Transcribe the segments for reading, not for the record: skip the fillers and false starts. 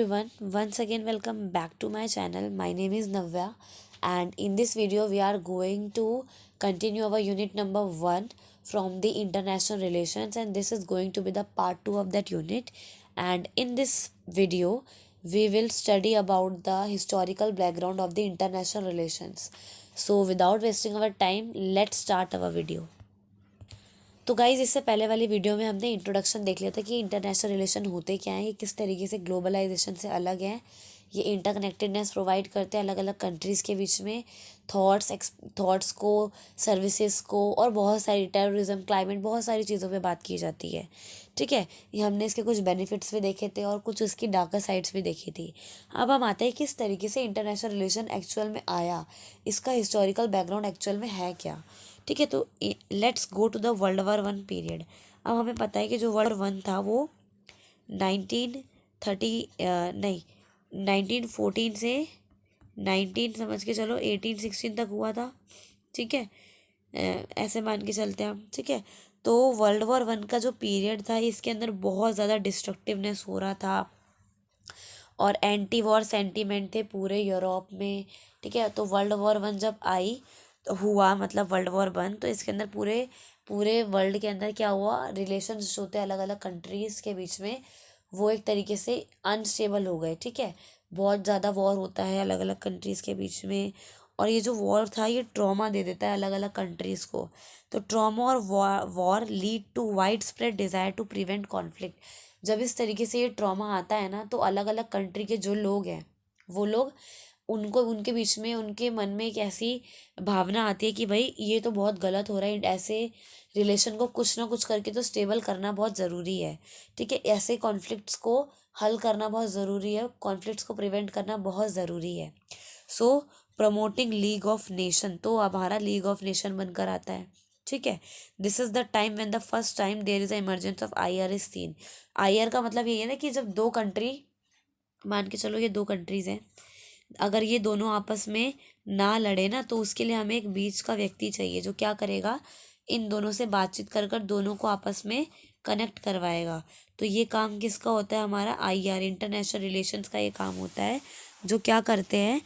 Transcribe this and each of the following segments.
everyone, once again welcome back to my channel. My name is Navya, and in this video we are going to continue our unit number 1 from the international relations, and this is going to be the part 2 of that unit. And in this video we will study about the historical background of the international relations. So without wasting our time, let's start our video. तो guys इससे पहले वाली video में हमने introduction देख लिया था कि इंटरनेशनल रिलेशन होते क्या हैं, ये किस तरीके से ग्लोबलाइजेशन से अलग हैं, ये इंटरकनेक्टेडनेस प्रोवाइड करते हैं अलग अलग कंट्रीज़ के बीच में, थॉट्स को, सर्विसेज को, और बहुत सारी टेररिज्म, क्लाइमेट, बहुत सारी चीज़ों पे बात की जाती है। ठीक है, ये हमने इसके कुछ बेनिफिट्स भी देखे थे और कुछ इसकी डार्कर साइड्स भी देखी थी। अब हम आते हैं किस तरीके से इंटरनेशनल रिलेशन एक्चुअल में आया, इसका हिस्टोरिकल बैकग्राउंड एक्चुअल में है क्या। ठीक है, तो let's go to the world war 1 period. अब हमें पता है कि जो वर्ल्ड वॉर 1 था वो 1914 से 19 समझ के चलो 1816 तक हुआ था। ठीक है, ऐसे मान के चलते हैं हम। ठीक है, तो वर्ल्ड वॉर 1 का जो पीरियड था इसके अंदर बहुत ज़्यादा डिस्ट्रक्टिवनेस हो रहा था और एंटी वॉर सेंटीमेंट थे पूरे यूरोप में। ठीक है, तो वर्ल्ड वॉर 1 जब आई तो हुआ, मतलब वर्ल्ड वॉर 1, तो इसके अंदर पूरे पूरे वर्ल्ड के अंदर क्या हुआ, रिलेशंस होते हैं अलग अलग कंट्रीज़ के बीच में, वो एक तरीके से अनस्टेबल हो गए। ठीक है, बहुत ज़्यादा वॉर होता है अलग अलग कंट्रीज़ के बीच में, और ये जो वॉर था ये ट्रॉमा दे देता है अलग अलग कंट्रीज़ को। तो ट्रॉमा और war lead to wide spread desire to prevent conflict. जब इस तरीके से ये ट्रॉमा आता है ना, तो अलग अलग कंट्री के जो लोग हैं वो लोग, उनको, उनके बीच में, उनके मन में एक ऐसी भावना आती है कि भाई ये तो बहुत गलत हो रहा है, ऐसे रिलेशन को कुछ ना कुछ करके तो स्टेबल करना बहुत ज़रूरी है। ठीक है, ऐसे कॉन्फ्लिक्ट्स को हल करना बहुत ज़रूरी है, कॉन्फ्लिक्ट्स को प्रिवेंट करना बहुत ज़रूरी है। सो प्रमोटिंग लीग ऑफ नेशन, तो हमारा लीग ऑफ नेशन बनकर आता है। ठीक है, this is the time when the first time there is a emergence of IR is seen. IR का मतलब ये है ना कि जब दो कंट्री, मान के चलो ये दो कंट्रीज़ हैं, अगर ये दोनों आपस में ना लड़े ना, तो उसके लिए हमें एक बीच का व्यक्ति चाहिए जो क्या करेगा, इन दोनों से बातचीत कर कर दोनों को आपस में कनेक्ट करवाएगा। तो ये काम किसका होता है, हमारा IR, इंटरनेशनल रिलेशंस का ये काम होता है, जो क्या करते हैं,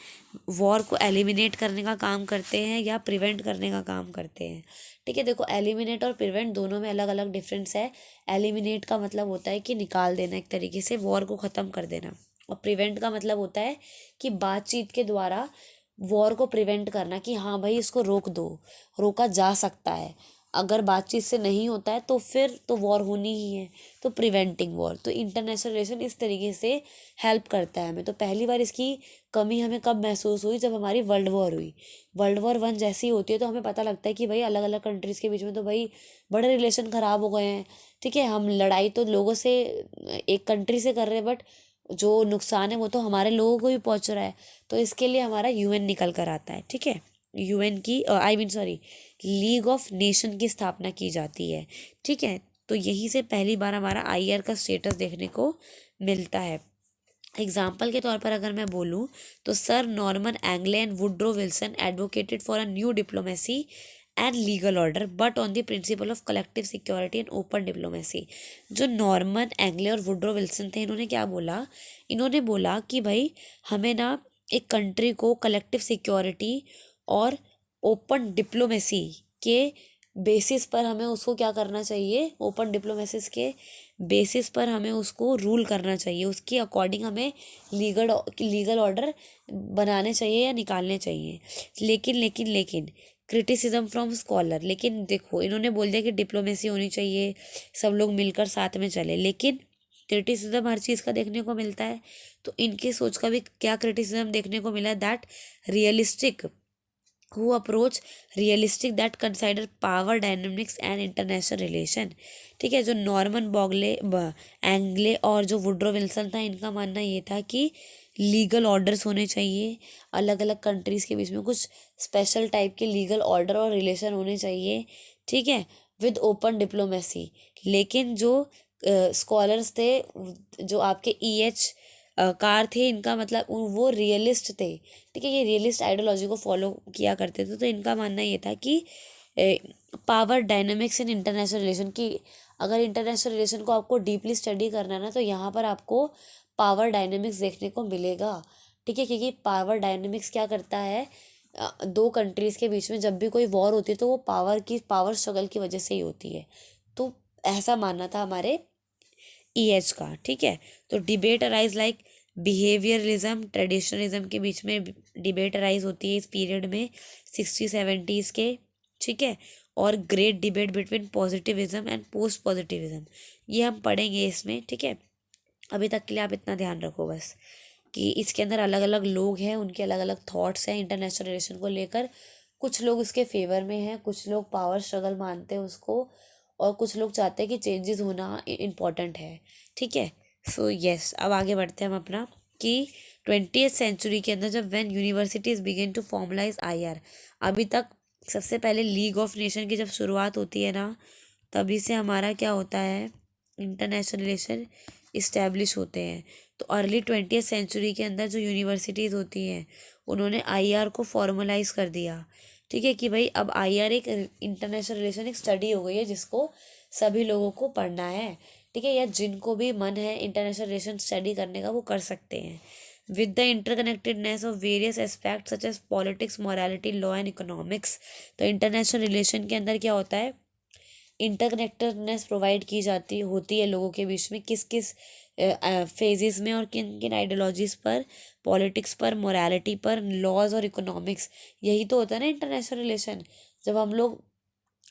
वॉर को एलिमिनेट करने का काम करते हैं या प्रिवेंट करने का काम करते हैं। ठीक है, देखो एलिमिनेट और प्रिवेंट दोनों में अलग अलग डिफरेंस है। एलिमिनेट का मतलब होता है कि निकाल देना, एक तरीके से वॉर को ख़त्म कर देना, और प्रिवेंट का मतलब होता है कि बातचीत के द्वारा वॉर को प्रिवेंट करना, कि हाँ भाई इसको रोक दो, रोका जा सकता है। अगर बातचीत से नहीं होता है तो फिर तो वॉर होनी ही है, तो प्रिवेंटिंग वॉर। तो इंटरनेशनल रिलेशन इस तरीके से हेल्प करता है हमें। तो पहली बार इसकी कमी हमें कब महसूस हुई, जब हमारी वर्ल्ड वॉर हुई। वर्ल्ड वॉर 1 जैसी होती है तो हमें पता लगता है कि भाई अलग अलग कंट्रीज़ के बीच में तो भाई बड़े रिलेशन ख़राब हो गए हैं। ठीक है, हम लड़ाई तो लोगों से, एक कंट्री से कर रहे हैं, बट जो नुकसान है वो तो हमारे लोगों को भी पहुंच रहा है। तो इसके लिए हमारा UN निकल कर आता है। ठीक है, UN की सॉरी लीग ऑफ नेशन की स्थापना की जाती है। ठीक है, तो यहीं से पहली बार हमारा IR का स्टेटस देखने को मिलता है। एग्जाम्पल के तौर पर अगर मैं बोलूँ तो Sir Norman Angell and Woodrow Wilson advocated for a new diplomacy and legal order but on the principle of collective security and open diplomacy. जो नॉर्मन एंग्ले और वुड्रो विल्सन थे, इन्होंने क्या बोला, इन्होंने बोला कि भाई हमें ना एक कंट्री को कलेक्टिव सिक्योरिटी और ओपन डिप्लोमेसी के बेसिस पर हमें उसको क्या करना चाहिए, ओपन डिप्लोमेसिस के बेसिस पर हमें उसको रूल करना चाहिए, उसके अकॉर्डिंग हमें लीगल ऑर्डर बनाने चाहिए या निकालने चाहिए। लेकिन लेकिन लेकिन क्रिटिसिज्म फ्रॉम स्कॉलर, लेकिन देखो इन्होंने बोल दिया कि डिप्लोमेसी होनी चाहिए, सब लोग मिलकर साथ में चले, लेकिन क्रिटिसिज्म हर चीज़ का देखने को मिलता है। तो इनकी सोच का भी क्या क्रिटिसिज्म देखने को मिला, that realistic who approach realistic that consider power dynamics and international relation। ठीक है, जो नॉर्मन एंग्ले और जो वुड्रो विल्सन था, इनका मानना ये था कि लीगल ऑर्डर्स होने चाहिए, अलग अलग कंट्रीज़ के बीच में कुछ स्पेशल टाइप के लीगल ऑर्डर और रिलेशन होने चाहिए। ठीक है, विद ओपन डिप्लोमेसी। लेकिन जो स्कॉलर्स थे, जो आपके EH कार थे, इनका मतलब वो रियलिस्ट थे। ठीक है, ये रियलिस्ट आइडियोलॉजी को फॉलो किया करते थे। तो इनका मानना ये था कि power dynamics in international relation की, अगर इंटरनेशनल रिलेशन को आपको डीपली स्टडी करना है ना, तो यहाँ पर आपको पावर डायनेमिक्स देखने को मिलेगा। ठीक है, क्योंकि पावर डायनेमिक्स क्या करता है, दो कंट्रीज़ के बीच में जब भी कोई वॉर होती है तो वो पावर स्ट्रगल की वजह से ही होती है। तो ऐसा मानना था हमारे ईएच का। ठीक है, तो debate arise like behaviourism traditionalism के बीच में डिबेट अराइज होती है इस पीरियड में 60-70s के। ठीक है, और great debate between positivism and post positivism, ये हम पढ़ेंगे इसमें। ठीक है, अभी तक के लिए आप इतना ध्यान रखो बस कि इसके अंदर अलग अलग लोग हैं, उनके अलग अलग थॉट्स हैं इंटरनेशनल रिलेशन को लेकर। कुछ लोग उसके फेवर में हैं, कुछ लोग पावर स्ट्रगल मानते हैं उसको, और कुछ लोग चाहते हैं कि चेंजेस होना इम्पॉर्टेंट है। ठीक है, सो यस, अब आगे बढ़ते हैं हम अपना कि 20th सेंचुरी के अंदर जब when universities begin to formalise IR, अभी तक सबसे पहले लीग ऑफ नेशन की जब शुरुआत होती है ना, तभी से हमारा क्या होता है, इंटरनेशनल रिलेशन इस्टेब्लिश होते हैं। तो अर्ली 20th सेंचुरी के अंदर जो यूनिवर्सिटीज़ होती हैं उन्होंने आईआर को फॉर्मलाइज कर दिया। ठीक है, कि भाई अब आईआर एक इंटरनेशनल रिलेशन एक स्टडी हो गई है जिसको सभी लोगों को पढ़ना है। ठीक है, या जिनको भी मन है इंटरनेशनल रिलेशन स्टडी करने का वो कर सकते हैं। With the interconnectedness of various aspect such as politics, morality, law and economics, तो इंटरनेशनल रिलेशन के अंदर क्या होता है, इंटरकनेक्टेडनेस प्रोवाइड की जाती होती है लोगों के बीच में किस किस फेजेस में और किन किन आइडियोलॉजीज़ पर, पॉलिटिक्स पर, मोरालिटी पर, लॉज और इकोनॉमिक्स। यही तो होता है ना इंटरनेशनल रिलेशन। जब हम लोग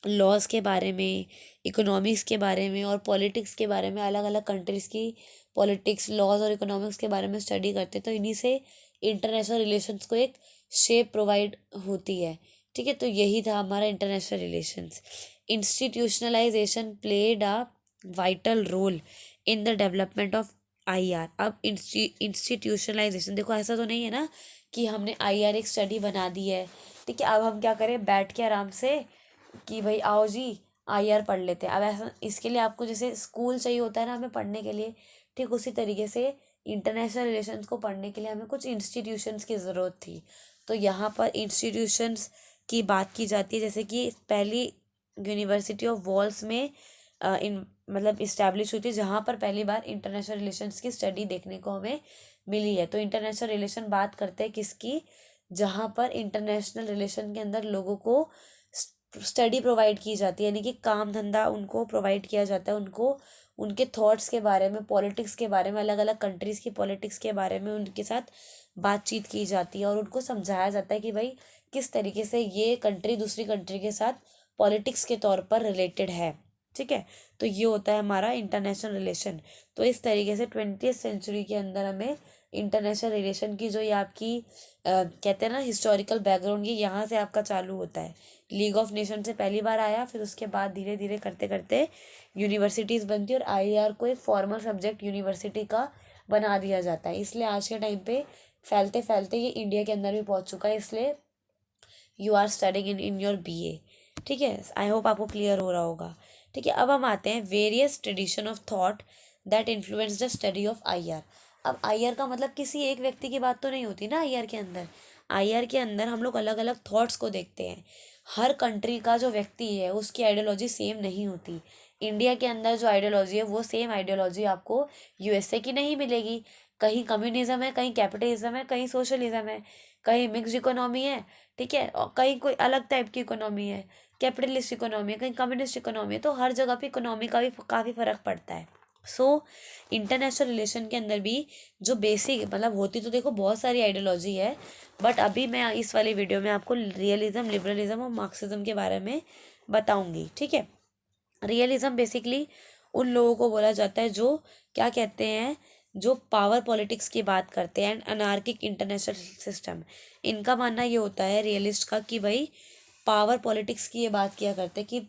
लॉज के बारे में, इकोनॉमिक्स के बारे में और पॉलिटिक्स के बारे में, अलग अलग कंट्रीज़ की पॉलिटिक्स, लॉज और इकोनॉमिक्स के बारे में स्टडी करते हैं, तो इन्हीं से इंटरनेशनल रिलेशंस को एक शेप प्रोवाइड होती है। ठीक है, तो यही था हमारा international relations. Institutionalisation played a vital role in the development of IR. अब इंस्टीट्यूशनलाइजेशन, देखो ऐसा तो नहीं है ना कि हमने आईआर एक स्टडी बना दी है। ठीक है, अब हम क्या करें, बैठ के आराम से कि भाई आओ जी आईआर पढ़ लेते हैं। अब ऐसा, इसके लिए आपको जैसे स्कूल चाहिए होता है ना हमें पढ़ने के लिए, ठीक उसी तरीके से इंटरनेशनल रिलेशंस को पढ़ने के लिए हमें कुछ इंस्टीट्यूशंस की ज़रूरत थी। तो यहाँ पर इंस्टीट्यूशंस की बात की जाती है, जैसे कि पहली यूनिवर्सिटी ऑफ वॉल्स में इन मतलब इस्टेब्लिश हुई थी, जहाँ पर पहली बार इंटरनेशनल रिलेशंस की स्टडी देखने को हमें मिली है। तो इंटरनेशनल रिलेशन बात करते हैं किसकी, जहाँ पर इंटरनेशनल रिलेशन के अंदर लोगों को स्टडी प्रोवाइड की जाती है, यानी कि काम धंधा उनको प्रोवाइड किया जाता है, उनको उनके थॉट्स के बारे में, पॉलिटिक्स के बारे में, अलग अलग कंट्रीज़ की पॉलिटिक्स के बारे में उनके साथ बातचीत की जाती है और उनको समझाया जाता है कि भाई किस तरीके से ये कंट्री दूसरी कंट्री के साथ पॉलिटिक्स के तौर पर रिलेटेड है। ठीक है, तो ये होता है हमारा इंटरनेशनल रिलेशन। तो इस तरीके से 20th सेंचुरी के अंदर हमें इंटरनेशनल रिलेशन की जो ये आपकी कहते हैं ना हिस्टोरिकल बैकग्राउंड, ये यहाँ से आपका चालू होता है। लीग ऑफ नेशन से पहली बार आया, फिर उसके बाद धीरे धीरे करते करते यूनिवर्सिटीज़ बनती और आईआर को एक फॉर्मल सब्जेक्ट यूनिवर्सिटी का बना दिया जाता है। इसलिए आज के टाइम पे फैलते फैलते ये इंडिया के अंदर भी पहुँच चुका है। इसलिए you are studying in your BA. ठीक है, आई होप आपको क्लियर हो रहा होगा। ठीक है, अब हम आते हैं various tradition of thought that influence the study of IR. अब आईआर का मतलब किसी एक व्यक्ति की बात तो नहीं होती ना आईआर के अंदर। आईआर के अंदर हम लोग अलग अलग थॉट्स को देखते हैं। हर कंट्री का जो व्यक्ति है उसकी आइडियोलॉजी सेम नहीं होती। इंडिया के अंदर जो आइडियोलॉजी है वो सेम आइडियोलॉजी आपको यूएसए की नहीं मिलेगी। कहीं कम्युनिज्म है, कहीं कैपिटलिज्म है, कहीं सोशलिज्म है, कहीं मिक्स इकोनॉमी है। ठीक है, और कहीं कोई अलग टाइप की इकोनॉमी है, कैपिटलिस्ट इकोनॉमी है, कहीं कम्युनिस्ट इकोनॉमी है। तो हर जगह पे इकोनॉमी का भी काफ़ी फ़र्क पड़ता है। सो इंटरनेशनल रिलेशन के अंदर भी जो बेसिक मतलब होती तो देखो बहुत सारी आइडियोलॉजी है, बट अभी मैं इस वाली वीडियो में आपको रियलिज्म, लिबरलिज्म और मार्क्सिज्म के बारे में बताऊंगी। ठीक है, रियलिज्म बेसिकली उन लोगों को बोला जाता है जो क्या कहते हैं, जो पावर पॉलिटिक्स की बात करते हैं एंड अनार्किक इंटरनेशनल सिस्टम। इनका मानना ये होता है रियलिस्ट का कि भाई पावर पॉलिटिक्स की ये बात किया करते हैं कि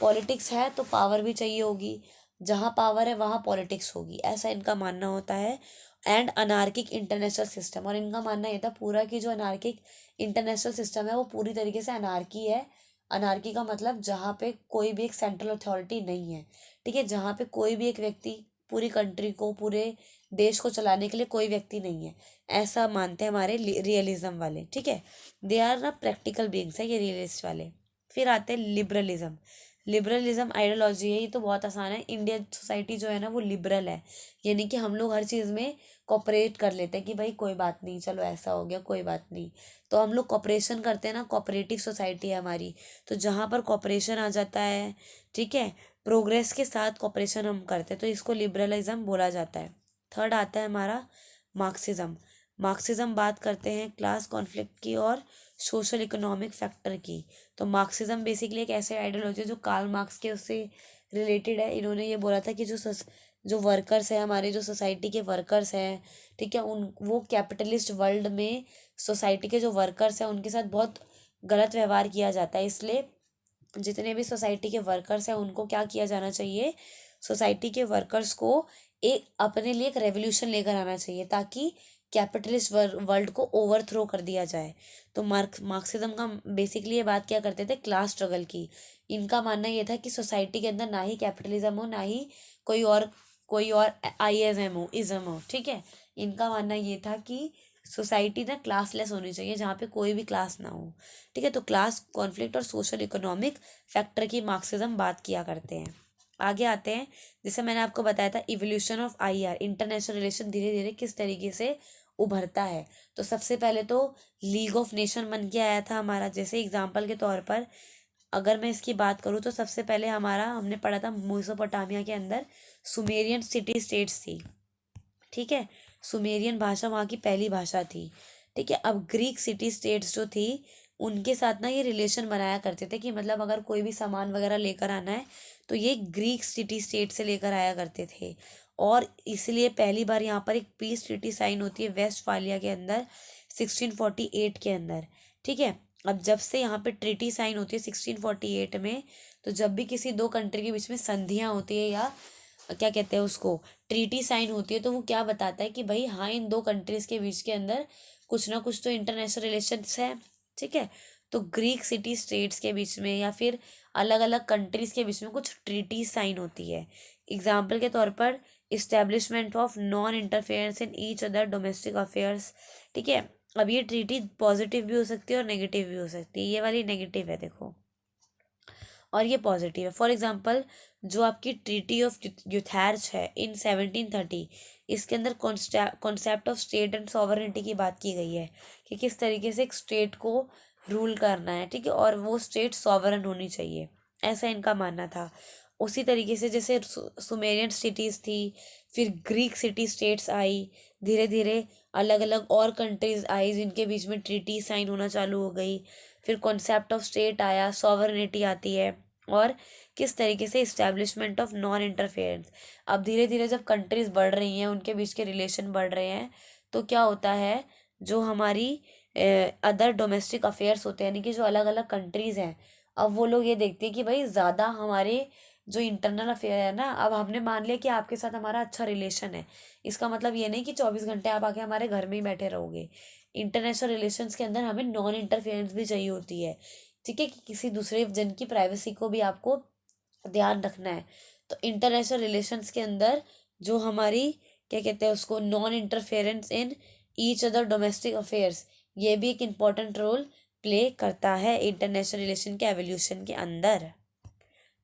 पॉलिटिक्स है तो पावर भी चाहिए होगी, जहाँ पावर है वहाँ पॉलिटिक्स होगी, ऐसा इनका मानना होता है। एंड अनार्किक इंटरनेशनल सिस्टम, और इनका मानना ये था पूरा कि जो अनार्किक इंटरनेशनल सिस्टम है वो पूरी तरीके से अनार्की है। अनार्की का मतलब जहाँ पे कोई भी एक सेंट्रल अथॉरिटी नहीं है। ठीक है, जहाँ पे कोई भी एक व्यक्ति पूरी कंट्री को, पूरे देश को चलाने के लिए कोई व्यक्ति नहीं है, ऐसा मानते हैं हमारे रियलिज्म वाले। ठीक है, दे आर ना प्रैक्टिकल बीइंग्स है ये रियलिस्ट वाले। फिर आते हैं लिबरलिज्म। लिबरलिज्म आइडियोलॉजी है, ये तो बहुत आसान है। इंडियन सोसाइटी जो है ना वो लिबरल है, यानी कि हम लोग हर चीज़ में कॉपरेट कर लेते हैं कि भाई कोई बात नहीं, चलो ऐसा हो गया कोई बात नहीं। तो हम लोग कॉपरेशन करते हैं ना, कॉपरेटिव सोसाइटी है हमारी। तो जहाँ पर कॉपरेशन आ जाता है, ठीक है, प्रोग्रेस के साथ कॉपरेशन हम करते हैं, तो इसको लिबरलिज्म बोला जाता है। थर्ड आता है हमारा मार्क्सिज्म। मार्क्सिज्म बात करते हैं क्लास कॉन्फ्लिक्ट की और सोशल इकोनॉमिक फैक्टर की। तो मार्क्सिज्म बेसिकली एक ऐसे आइडियोलॉजी है जो कार्ल मार्क्स के उससे रिलेटेड है। इन्होंने ये बोला था कि जो वर्कर्स है, हमारे जो सोसाइटी के वर्कर्स हैं, ठीक है, उन वो कैपिटलिस्ट वर्ल्ड में सोसाइटी के जो वर्कर्स हैं उनके साथ बहुत गलत व्यवहार किया जाता है। इसलिए जितने भी सोसाइटी के वर्कर्स हैं उनको क्या किया जाना चाहिए, सोसाइटी के वर्कर्स को एक अपने लिए एक रेवोल्यूशन लेकर आना चाहिए ताकि कैपिटलिस्ट वर्ल्ड को ओवरथ्रो कर दिया जाए। तो मार्क्सिज्म का बेसिकली ये बात क्या करते थे, क्लास स्ट्रगल की। इनका मानना ये था कि सोसाइटी के अंदर ना ही कैपिटलिज्म हो, ना ही कोई और आईएसएम हो, इज्म हो, ठीक है। इनका मानना ये था कि सोसाइटी ना क्लासलेस होनी चाहिए, जहाँ पे कोई भी क्लास ना हो, ठीक है। तो क्लास कॉन्फ्लिक्ट और सोशल इकोनॉमिक फैक्टर की मार्क्सिज्म बात किया करते हैं। आगे आते हैं, जैसे मैंने आपको बताया था evolution of IR, international relation धीरे धीरे किस तरीके से उभरता है। तो सबसे पहले तो लीग ऑफ नेशन बन के आया था हमारा। जैसे एग्जाम्पल के तौर पर अगर मैं इसकी बात करूँ तो सबसे पहले हमारा हमने पढ़ा था मेसोपोटामिया के अंदर सुमेरियन सिटी स्टेट्स थी, ठीक है। सुमेरियन भाषा वहाँ की पहली भाषा थी, ठीक है। अब ग्रीक सिटी स्टेट्स जो थी उनके साथ ना ये रिलेशन बनाया करते थे कि मतलब अगर कोई भी सामान वगैरह लेकर आना है तो ये ग्रीक सिटी स्टेट से लेकर आया करते थे। और इसलिए पहली बार यहाँ पर एक पीस ट्रीटी साइन होती है वेस्टफालिया के अंदर 1648 के अंदर, ठीक है। अब जब से यहाँ पे ट्रीटी साइन होती है 1648 में, तो जब भी किसी दो कंट्री के बीच में संधियाँ होती है या क्या कहते हैं उसको, ट्रीटी साइन होती है, तो वो क्या बताता है कि भाई हाँ इन दो कंट्रीज के बीच के अंदर कुछ ना कुछ तो इंटरनेशनल रिलेशंस है, ठीक है। तो ग्रीक सिटी स्टेट्स के बीच में या फिर अलग अलग कंट्रीज के बीच में कुछ ट्रीटी साइन होती है। एग्जाम्पल के तौर पर establishment of non interference in each other domestic affairs, ठीक है। अब ये ट्रीटी पॉजिटिव भी हो सकती है और नेगेटिव भी हो सकती है। ये वाली नेगेटिव है देखो, और ये पॉजिटिव है। फॉर एग्जाम्पल जो आपकी ट्रीटी ऑफ यूथेर्ज है इन 1730, इसके अंदर concept of state and sovereignty की बात की गई है कि किस तरीके से एक स्टेट को रूल करना है, ठीक है, और वो स्टेट सॉवरन होनी चाहिए, ऐसा इनका मानना था। उसी तरीके से जैसे सुमेरियन सिटीज़ थी, फिर ग्रीक सिटी स्टेट्स आई, धीरे धीरे अलग अलग और कंट्रीज आई जिनके बीच में ट्रीटी साइन होना चालू हो गई। फिर कॉन्सेप्ट ऑफ स्टेट आया, सॉवरेनिटी आती है, और किस तरीके से इस्टेब्लिशमेंट ऑफ नॉन इंटरफेरेंस। अब धीरे धीरे जब कंट्रीज बढ़ रही हैं, उनके बीच के रिलेशन बढ़ रहे हैं, तो क्या होता है, जो हमारी अदर डोमेस्टिक अफेयर्स होते हैं, यानी कि जो अलग अलग कंट्रीज़ हैं, अब वो लोग ये देखते हैं कि भाई ज़्यादा हमारे जो इंटरनल अफेयर है ना, अब हमने मान लिया कि आपके साथ हमारा अच्छा रिलेशन है, इसका मतलब ये नहीं कि 24 घंटे आप आके हमारे घर में ही बैठे रहोगे। इंटरनेशनल रिलेशंस के अंदर हमें नॉन इंटरफेरेंस भी चाहिए होती है, ठीक है, कि किसी दूसरे जन की प्राइवेसी को भी आपको ध्यान रखना है। तो इंटरनेशनल रिलेशंस के अंदर जो हमारी क्या कहते हैं उसको, non interference in each other domestic affairs, ये भी एक इम्पॉर्टेंट रोल प्ले करता है इंटरनेशनल रिलेशन के एवोल्यूशन के अंदर।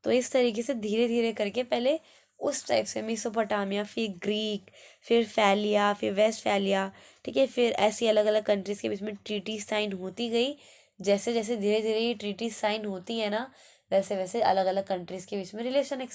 तो इस तरीके से धीरे धीरे करके पहले उस टाइप से मेसोपोटामिया, फिर ग्रीक, फिर फैलिया, फिर वेस्ट फैलिया, ठीक है, फिर ऐसी अलग अलग कंट्रीज़ के बीच में ट्रीटी साइन होती गई। जैसे जैसे धीरे धीरे ये ट्रीटी साइन होती है ना, वैसे वैसे अलग अलग कंट्रीज़ के बीच में रिलेशन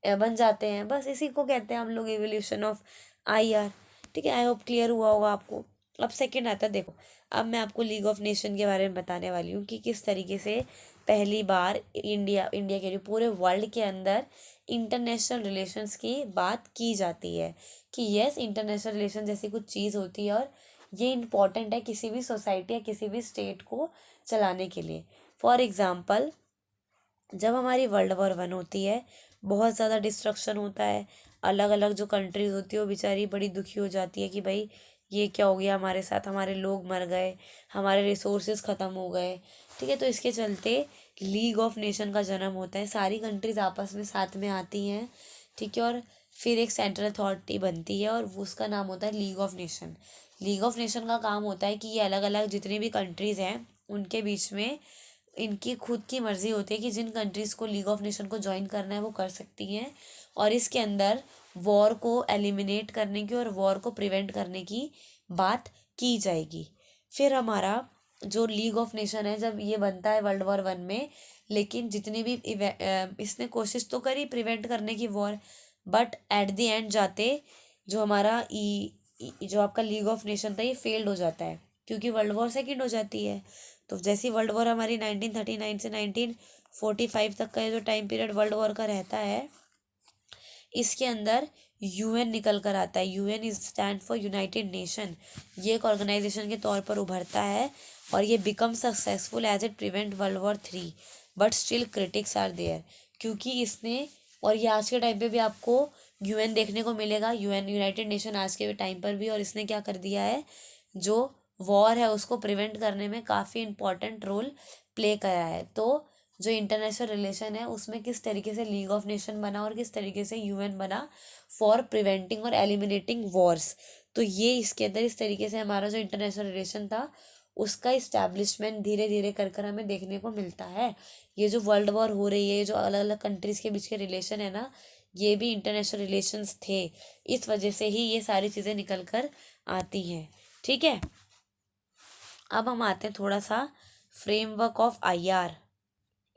बन जाते हैं। बस इसी को कहते हैं हम लोग एवोल्यूशन ऑफ आईआर, ठीक है। आई होप क्लियर हुआ होगा आपको। अब सेकंड आता है, देखो अब मैं आपको लीग ऑफ नेशन के बारे में बताने वाली हूँ कि किस तरीके से पहली बार इंडिया के लिए पूरे वर्ल्ड के अंदर इंटरनेशनल रिलेशंस की बात की जाती है कि यस इंटरनेशनल रिलेशन जैसी कुछ चीज़ होती है और ये इम्पॉर्टेंट है किसी भी सोसाइटी या किसी भी स्टेट को चलाने के लिए। फॉर एग्ज़ाम्पल जब हमारी वर्ल्ड वॉर 1 होती है, बहुत ज़्यादा डिस्ट्रक्शन होता है, अलग अलग जो कंट्रीज़ होती है वो बेचारी बड़ी दुखी हो जाती है कि भाई ये क्या हो गया हमारे साथ, हमारे लोग मर गए, हमारे रिसोर्सेज ख़त्म हो गए, ठीक है। तो इसके चलते लीग ऑफ नेशन का जन्म होता है, सारी कंट्रीज़ आपस में साथ में आती हैं, ठीक है, और फिर एक सेंट्रल अथॉरिटी बनती है और उसका नाम होता है league of nation. League of nation का काम होता है कि ये अलग अलग जितनी भी कंट्रीज़ हैं उनके बीच में इनकी खुद की मर्जी होती है कि जिन कंट्रीज़ को लीग ऑफ नेशन को ज्वाइन करना है वो कर सकती हैं, और इसके अंदर वॉर को एलिमिनेट करने की और वॉर को प्रिवेंट करने की बात की जाएगी। फिर हमारा जो लीग ऑफ नेशन है जब ये बनता है वर्ल्ड वॉर 1 में, लेकिन जितनी भी इसने कोशिश तो करी प्रिवेंट करने की war, but at the end जाते जो हमारा जो आपका लीग ऑफ नेशन था ये फेल्ड हो जाता है, क्योंकि वर्ल्ड वॉर 2 हो जाती है। तो जैसी वर्ल्ड वॉर हमारी 1939 से 1945 तक का ये जो टाइम पीरियड वर्ल्ड वॉर का रहता है, इसके अंदर यूएन निकल कर आता है। UN is stand for United nation. ये एक ऑर्गेनाइजेशन के तौर पर उभरता है और ये become successful as it prevent world war 3, but still critics are there, क्योंकि इसने, और ये आज के टाइम पे भी आपको यूएन देखने को मिलेगा, यूएन यूनाइटेड नेशन आज के टाइम पर भी, और इसने क्या कर दिया है, जो वॉर है उसको प्रिवेंट करने में काफ़ी इम्पोर्टेंट रोल प्ले करा है। तो जो इंटरनेशनल रिलेशन है उसमें किस तरीके से लीग ऑफ नेशन बना और किस तरीके से यूएन बना फॉर प्रिवेंटिंग और एलिमिनेटिंग वॉर्स, तो ये इसके अंदर इस तरीके से हमारा जो इंटरनेशनल रिलेशन था उसका इस्टेब्लिशमेंट धीरे धीरे कर कर हमें देखने को मिलता है। ये जो वर्ल्ड वॉर हो रही है, ये जो अलग अलग कंट्रीज़ के बीच के रिलेशन है ना, ये भी इंटरनेशनल रिलेशंस थे, इस वजह से ही ये सारी चीज़ें निकल कर आती हैं। ठीक है, अब हम आते हैं थोड़ा सा फ्रेमवर्क ऑफ आईआर।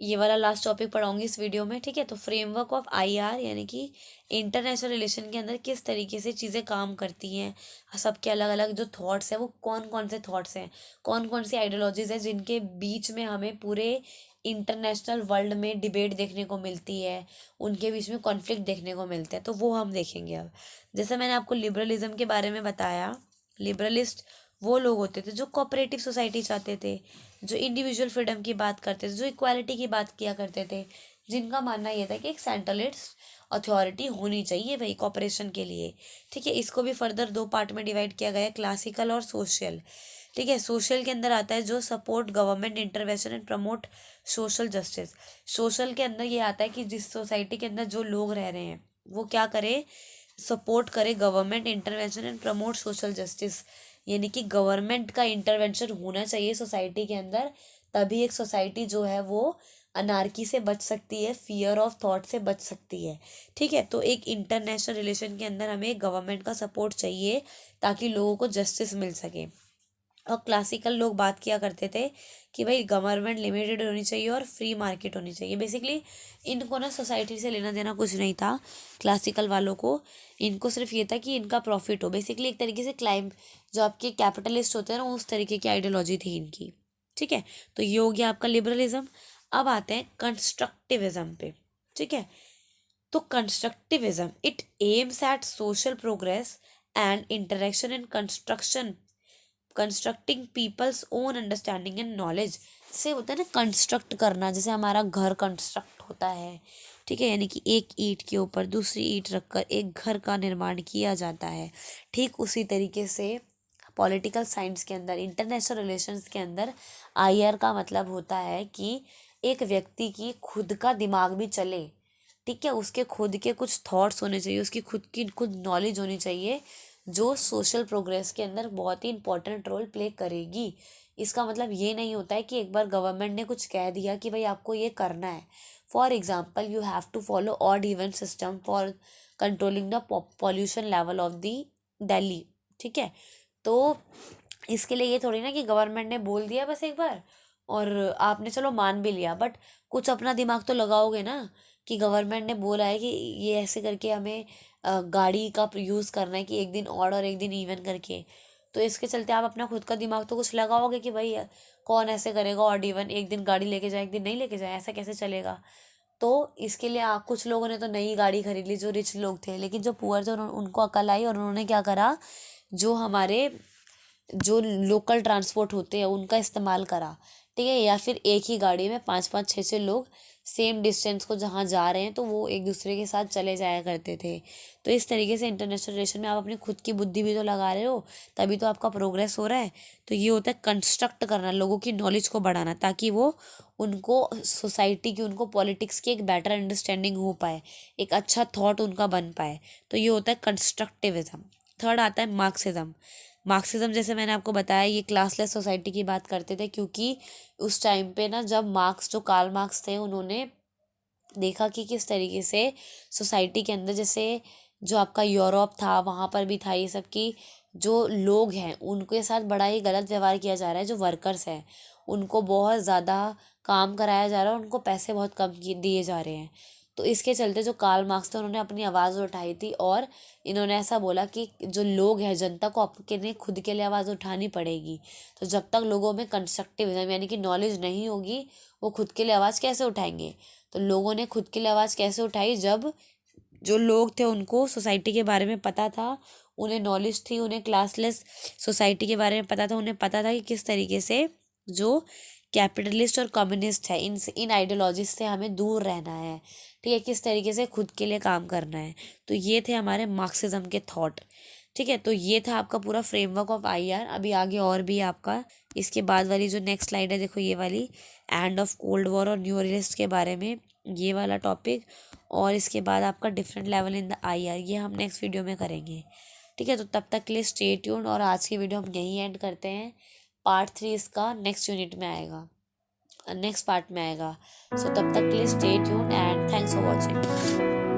ये वाला लास्ट टॉपिक पढ़ाऊंगी इस वीडियो में। ठीक है, तो फ्रेमवर्क ऑफ आईआर यानी कि इंटरनेशनल रिलेशन के अंदर किस तरीके से चीज़ें काम करती हैं, सबके अलग अलग जो थॉट्स हैं वो कौन कौन से थॉट्स हैं, कौन कौन सी आइडियोलॉजीज हैं जिनके बीच में हमें पूरे इंटरनेशनल वर्ल्ड में डिबेट देखने को मिलती है, उनके बीच में कॉन्फ्लिक्ट देखने को मिलते हैं, तो वो हम देखेंगे अब। जैसे मैंने आपको लिबरलिज्म के बारे में बताया, लिबरलिस्ट वो लोग होते थे जो कोऑपरेटिव सोसाइटी चाहते थे, जो इंडिविजुअल फ्रीडम की बात करते थे, जो इक्वालिटी की बात किया करते थे, जिनका मानना यह था कि एक सेंट्रलिस्ट अथॉरिटी होनी चाहिए भाई कॉपरेशन के लिए। ठीक है, इसको भी फर्दर 2 पार्ट में डिवाइड किया गया है, क्लासिकल और सोशल। ठीक है, सोशल के अंदर आता है जो support government intervention and promote social justice. Social के अंदर ये आता है कि जिस सोसाइटी के अंदर जो लोग रह रहे हैं वो क्या करे, सपोर्ट करे government intervention and promote social justice, यानी कि गवर्नमेंट का इंटरवेंशन होना चाहिए सोसाइटी के अंदर, तभी एक सोसाइटी जो है वो अनार्की से बच सकती है, फियर ऑफ थॉट से बच सकती है। ठीक है, तो एक इंटरनेशनल रिलेशन के अंदर हमें गवर्नमेंट का सपोर्ट चाहिए ताकि लोगों को जस्टिस मिल सके। और क्लासिकल लोग बात किया करते थे कि भाई गवर्नमेंट लिमिटेड होनी चाहिए और फ्री मार्केट होनी चाहिए। बेसिकली इनको ना सोसाइटी से लेना देना कुछ नहीं था क्लासिकल वालों को, इनको सिर्फ ये था कि इनका प्रॉफिट हो। बेसिकली एक तरीके से क्लाइम जो आपके कैपिटलिस्ट होते हैं ना, उस तरीके की आइडियोलॉजी थी इनकी। ठीक है, तो ये हो गया आपका लिबरलिज्म। अब आते हैं कंस्ट्रक्टिविज्म पे। ठीक है, तो constructivism it aims at social progress and interaction in constructing people's own understanding and knowledge. से होता है ना कंस्ट्रक्ट करना, जैसे हमारा घर कंस्ट्रक्ट होता है। ठीक है, यानी कि एक ईंट के ऊपर दूसरी ईंट रखकर एक घर का निर्माण किया जाता है। ठीक उसी तरीके से पॉलिटिकल साइंस के अंदर, इंटरनेशनल रिलेशंस के अंदर आईआर का मतलब होता है कि एक व्यक्ति की खुद का दिमाग भी चले। ठीक है, उसके खुद के कुछ थॉट्स होने चाहिए, उसकी खुद नॉलेज होनी चाहिए जो सोशल प्रोग्रेस के अंदर बहुत ही इंपॉर्टेंट रोल प्ले करेगी। इसका मतलब ये नहीं होता है कि एक बार गवर्नमेंट ने कुछ कह दिया कि भाई आपको ये करना है। For example you have to follow odd even system for controlling the pollution level of the Delhi. ठीक है, तो इसके लिए ये थोड़ी ना कि गवर्नमेंट ने बोल दिया बस एक बार और आपने चलो मान भी लिया, बट कुछ अपना दिमाग तो लगाओगे ना कि गवर्नमेंट ने बोला है कि ये ऐसे करके हमें गाड़ी का यूज़ करना है कि एक दिन ऑड और एक दिन इवन करके। तो इसके चलते आप अपना खुद का दिमाग तो कुछ लगाओगे कि भाई कौन ऐसे करेगा ऑड इवन, एक दिन गाड़ी लेके जाए एक दिन नहीं लेके जाए, ऐसा कैसे चलेगा। तो इसके लिए आप कुछ लोगों ने तो नई गाड़ी खरीद ली जो रिच लोग थे, लेकिन जो पुअर थे उनको अकल आई और उन्होंने क्या करा, जो हमारे जो लोकल ट्रांसपोर्ट होते हैं उनका इस्तेमाल करा। ठीक है, या फिर एक ही गाड़ी में 5-5 6-6 लोग सेम डिस्टेंस को जहाँ जा रहे हैं तो वो एक दूसरे के साथ चले जाया करते थे। तो इस तरीके से इंटरनेशनल रिलेशन में आप अपनी खुद की बुद्धि भी तो लगा रहे हो, तभी तो आपका प्रोग्रेस हो रहा है। तो ये होता है कंस्ट्रक्ट करना, लोगों की नॉलेज को बढ़ाना, ताकि वो उनको सोसाइटी की, उनको पॉलिटिक्स की एक बेटर अंडरस्टैंडिंग हो पाए, एक अच्छा थॉट उनका बन पाए। तो ये होता है कंस्ट्रक्टिविज्म। थर्ड आता है मार्क्सिज्म। मार्क्सिज्म जैसे मैंने आपको बताया ये क्लासलेस सोसाइटी की बात करते थे, क्योंकि उस टाइम पे ना जब मार्क्स, जो कार्ल मार्क्स थे, उन्होंने देखा कि किस तरीके से सोसाइटी के अंदर, जैसे जो आपका यूरोप था वहाँ पर भी था ये सब, कि जो लोग हैं उनके साथ बड़ा ही गलत व्यवहार किया जा रहा है। जो वर्कर्स हैं उनको बहुत ज़्यादा काम कराया जा रहा है, उनको पैसे बहुत कम दिए जा रहे हैं। तो इसके चलते जो कार्ल मार्क्स थे उन्होंने अपनी आवाज़ उठाई थी, और इन्होंने ऐसा बोला कि जो लोग हैं, जनता को अपने खुद के लिए आवाज़ उठानी पड़ेगी। तो जब तक लोगों में कंस्ट्रक्टिविज्म यानी कि नॉलेज नहीं होगी, वो खुद के लिए आवाज़ कैसे उठाएंगे। तो लोगों ने खुद के लिए आवाज़ कैसे उठाई, जब जो लोग थे उनको सोसाइटी के बारे में पता था, उन्हें नॉलेज थी, उन्हें क्लासलेस सोसाइटी के बारे में पता था, उन्हें पता था कि किस तरीके से जो कैपिटलिस्ट और कम्युनिस्ट है इन आइडियोलॉजीज से हमें दूर रहना है, ठीक है, किस तरीके से खुद के लिए काम करना है। तो ये थे हमारे मार्क्सिज्म के थॉट। ठीक है, तो ये था आपका पूरा फ्रेमवर्क ऑफ आईआर। अभी आगे और भी आपका, इसके बाद वाली जो नेक्स्ट स्लाइड है देखो, ये वाली एंड ऑफ कोल्ड वॉर और न्यू रियलिस्ट के बारे में, ये वाला टॉपिक, और इसके बाद आपका different level in the IR, ये हम नेक्स्ट वीडियो में करेंगे। ठीक है, तो तब तक के लिए स्टे ट्यून्ड, और आज की वीडियो हम यहीं एंड करते हैं। पार्ट 3 इसका नेक्स्ट यूनिट में आएगा, नेक्स्ट पार्ट में आएगा। सो तब तक के लिए stay tuned and thanks for watching.